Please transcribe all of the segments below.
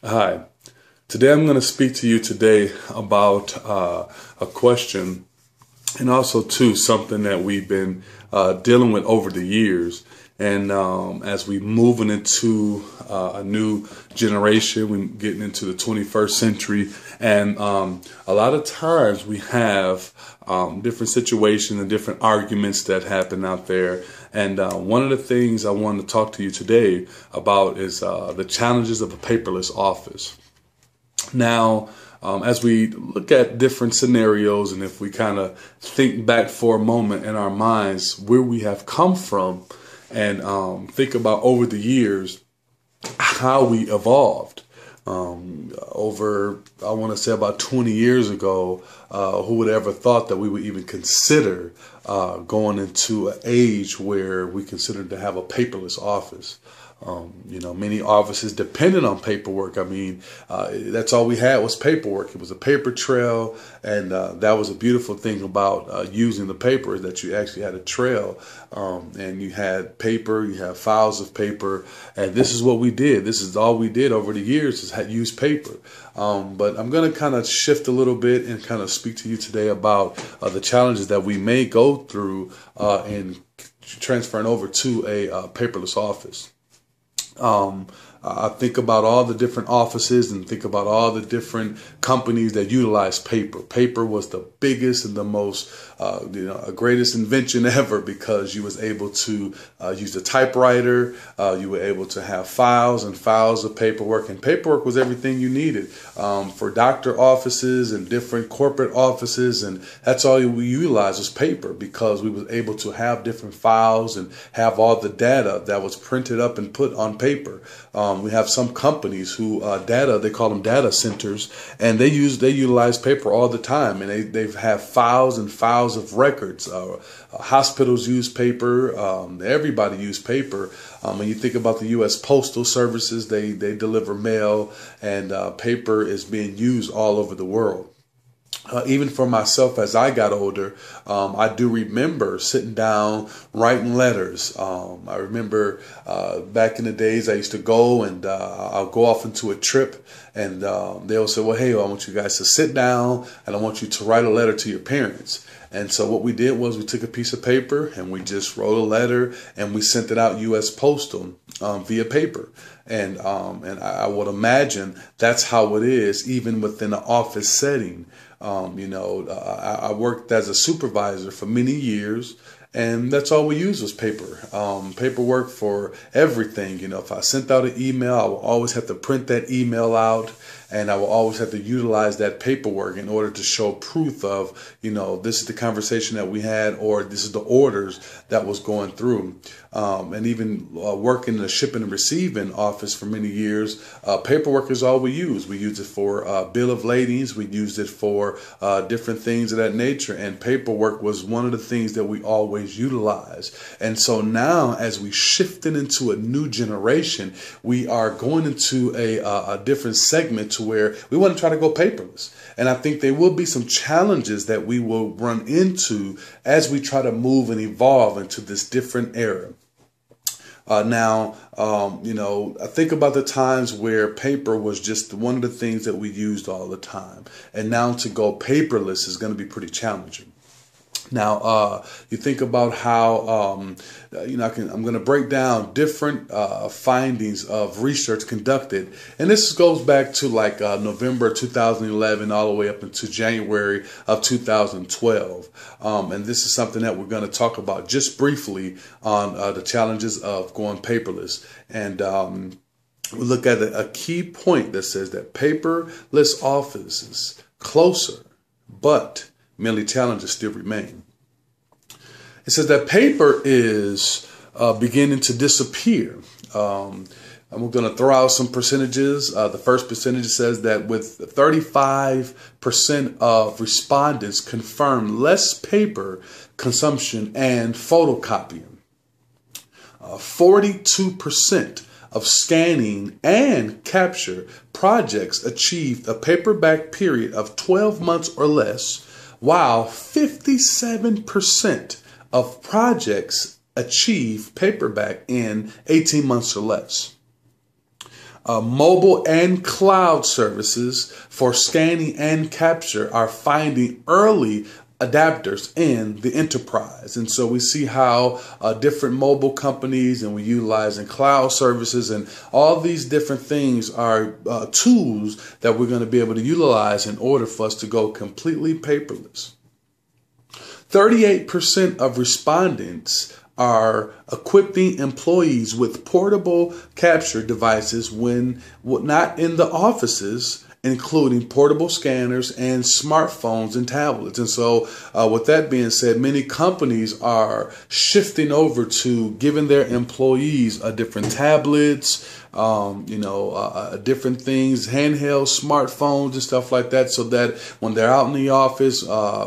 Hi. Today I'm going to speak to you today about a question and also too something that we've been dealing with over the years. And as we moving into a new generation, we're getting into the 21st century, and a lot of times we have different situations and different arguments that happen out there. And one of the things I wanted to talk to you today about is the challenges of a paperless office. Now, as we look at different scenarios, and if we kind of think back for a moment in our minds where we have come from, and think about over the years how we evolved. Over, I want to say about 20 years ago, who would ever thought that we would even consider going into an age where we considered to have a paperless office? Many offices depended on paperwork. I mean, that's all we had was paperwork. It was a paper trail, and that was a beautiful thing about using the paper, is that you actually had a trail, and you had paper, you had files of paper, and this is what we did. This is all we did over the years, is use paper. But I'm going to kind of shift a little bit and kind of speak to you today about the challenges that we may go through in transferring over to a paperless office. I think about all the different offices and think about all the different companies that utilize paper. Paper was the biggest and the most, greatest invention ever, because you was able to use the typewriter. You were able to have files and files of paperwork, and paperwork was everything you needed for doctor offices and different corporate offices, and that's all we utilized was paper, because we was able to have different files and have all the data that was printed up and put on paper. We have some companies who they call them data centers, and they utilize paper all the time, and they have files and files of records. Hospitals use paper. Everybody use paper. When you think about the U.S. Postal Services, they deliver mail, and paper is being used all over the world. Even for myself, as I got older, I do remember sitting down, writing letters. I remember back in the days I used to go, and I'll go off into a trip, and they'll say, well, hey, I want you guys to sit down, and I want you to write a letter to your parents. And so what we did was we took a piece of paper and we just wrote a letter, and we sent it out U.S. Postal via paper. And I would imagine that's how it is even within an office setting. I worked as a supervisor for many years, and that's all we used was paper. Paperwork for everything. If I sent out an email, I would always have to print that email out, and I will always have to utilize that paperwork in order to show proof of, this is the conversation that we had, or this is the orders that was going through. And even working in the shipping and receiving office for many years, paperwork is all we use. We use it for bill of ladings. We used it for different things of that nature. And paperwork was one of the things that we always utilize. And so now, as we shifted into a new generation, we are going into a different segment to where we want to try to go paperless. And I think there will be some challenges that we will run into as we try to move and evolve into this different era. I think about the times where paper was just one of the things that we used all the time. And now to go paperless is going to be pretty challenging. Now, you think about how, I'm going to break down different findings of research conducted. And this goes back to like November 2011 all the way up into January of 2012. And this is something that we're going to talk about just briefly on the challenges of going paperless. And we look at a key point that says that paperless offices closer, but many challenges still remain. It says that paper is beginning to disappear. I'm going to throw out some percentages. The first percentage says that with 35% of respondents confirm less paper consumption and photocopying. 42% of scanning and capture projects achieved a paperback period of 12 months or less, while 57% of projects achieve paperback in 18 months or less. Mobile and cloud services for scanning and capture are finding early adapters in the enterprise. And so we see how different mobile companies, and we're utilizing cloud services, and all these different things are tools that we're going to be able to utilize in order for us to go completely paperless. 38% of respondents are equipping employees with portable capture devices when not in the offices, including portable scanners and smartphones and tablets. And so with that being said, many companies are shifting over to giving their employees different tablets, different things, handheld smartphones and stuff like that, so that when they're out in the office,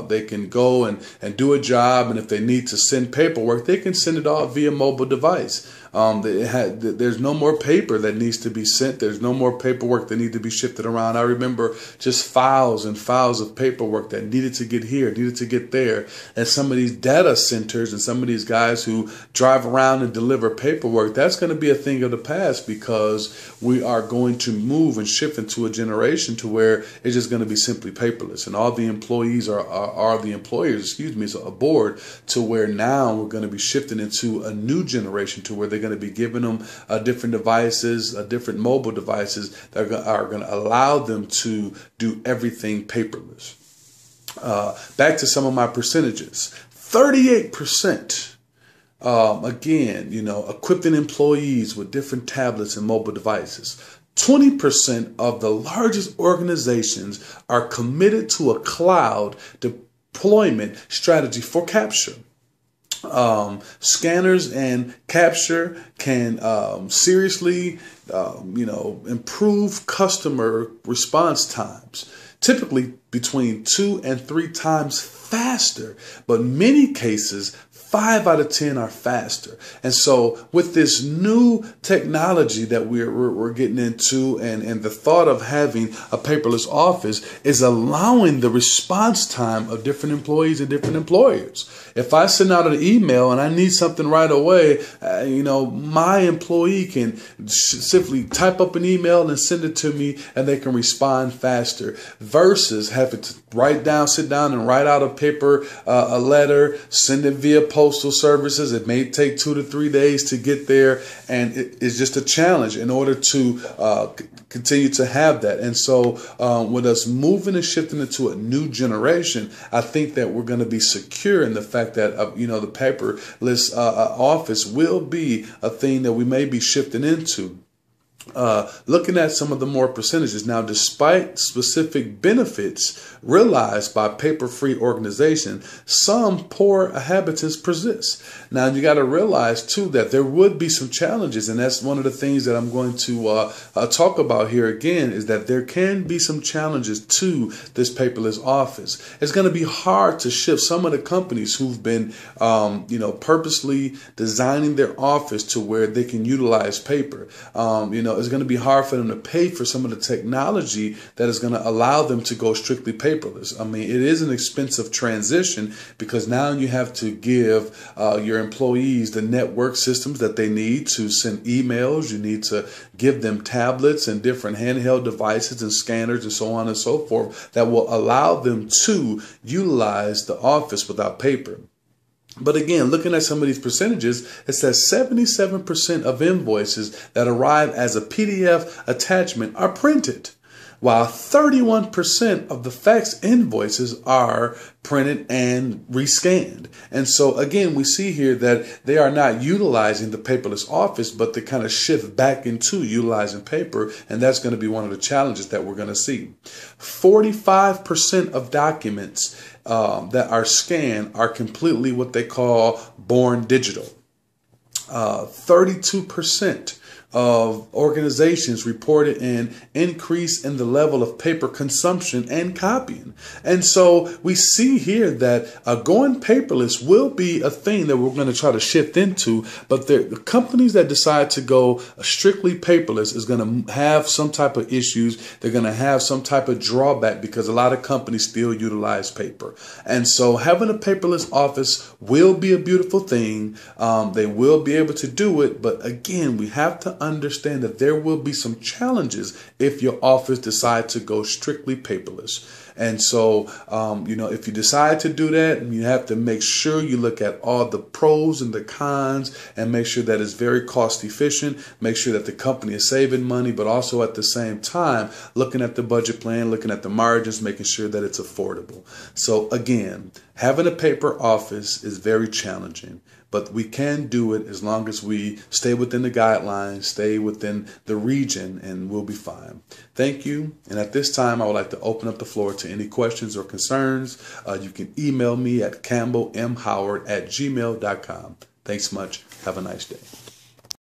they can go and do a job. And if they need to send paperwork, they can send it off via mobile device. There's no more paper that needs to be sent. There's no more paperwork that need to be shifted around. I remember just files and files of paperwork that needed to get here, needed to get there. And some of these data centers and some of these guys who drive around and deliver paperwork, that's going to be a thing of the past, because we are going to move and shift into a generation to where it's just going to be simply paperless. And all the employees are the employers, so aboard, to where now we're going to be shifting into a new generation to where they're going to be giving them different devices, different mobile devices that are going to allow them to do everything paperless. Back to some of my percentages. 38%. Again, equipping employees with different tablets and mobile devices. 20% of the largest organizations are committed to a cloud deployment strategy for capture. Scanners and capture can seriously, improve customer response times, typically between 2 and 3 times faster, but in many cases 5 out of 10 are faster. And so with this new technology that we're getting into, and the thought of having a paperless office is allowing the response time of different employees and different employers. If I send out an email and I need something right away, my employee can simply type up an email and send it to me, and they can respond faster, versus having to sit down and write out a paper, a letter, send it via postal services. It may take 2 to 3 days to get there, and it's just a challenge in order to continue to have that. And so with us moving and shifting into a new generation, I think that we're going to be secure in the fact that the paperless office will be a thing that we may be shifting into. Looking at some of the more percentages now, despite specific benefits realized by paper-free organization, some poor habits persist. Now, you got to realize too that there would be some challenges, and that's one of the things that I'm going to talk about here again, is that there can be some challenges to this paperless office. It's going to be hard to shift some of the companies who've been purposely designing their office to where they can utilize paper. It's going to be hard for them to pay for some of the technology that is going to allow them to go strictly paperless. I mean, it is an expensive transition, because now you have to give your employees the network systems that they need to send emails. You need to give them tablets and different handheld devices and scanners and so on and so forth that will allow them to utilize the office without paper. But again, looking at some of these percentages, it says 77% of invoices that arrive as a PDF attachment are printed, while 31% of the fax invoices are printed and rescanned. And so again, we see here that they are not utilizing the paperless office, but they kind of shift back into utilizing paper. And that's going to be one of the challenges that we're going to see. 45% of documents that are scanned are completely what they call born digital. 32% of organizations reported an increase in the level of paper consumption and copying. And so we see here that going paperless will be a thing that we're going to try to shift into, but the companies that decide to go strictly paperless is going to have some type of issues. They're going to have some type of drawback, because a lot of companies still utilize paper. And so having a paperless office will be a beautiful thing. They will be able to do it, but again, we have to understand that there will be some challenges if your office decides to go strictly paperless. And so, if you decide to do that, you have to make sure you look at all the pros and the cons and make sure that it's very cost efficient, make sure that the company is saving money, but also at the same time, looking at the budget plan, looking at the margins, making sure that it's affordable. So again, having a paper office is very challenging, but we can do it as long as we stay within the guidelines, stay within the region, and we'll be fine. Thank you. And at this time, I would like to open up the floor to any questions or concerns. You can email me at campbellmhoward@gmail.com. Thanks much. Have a nice day.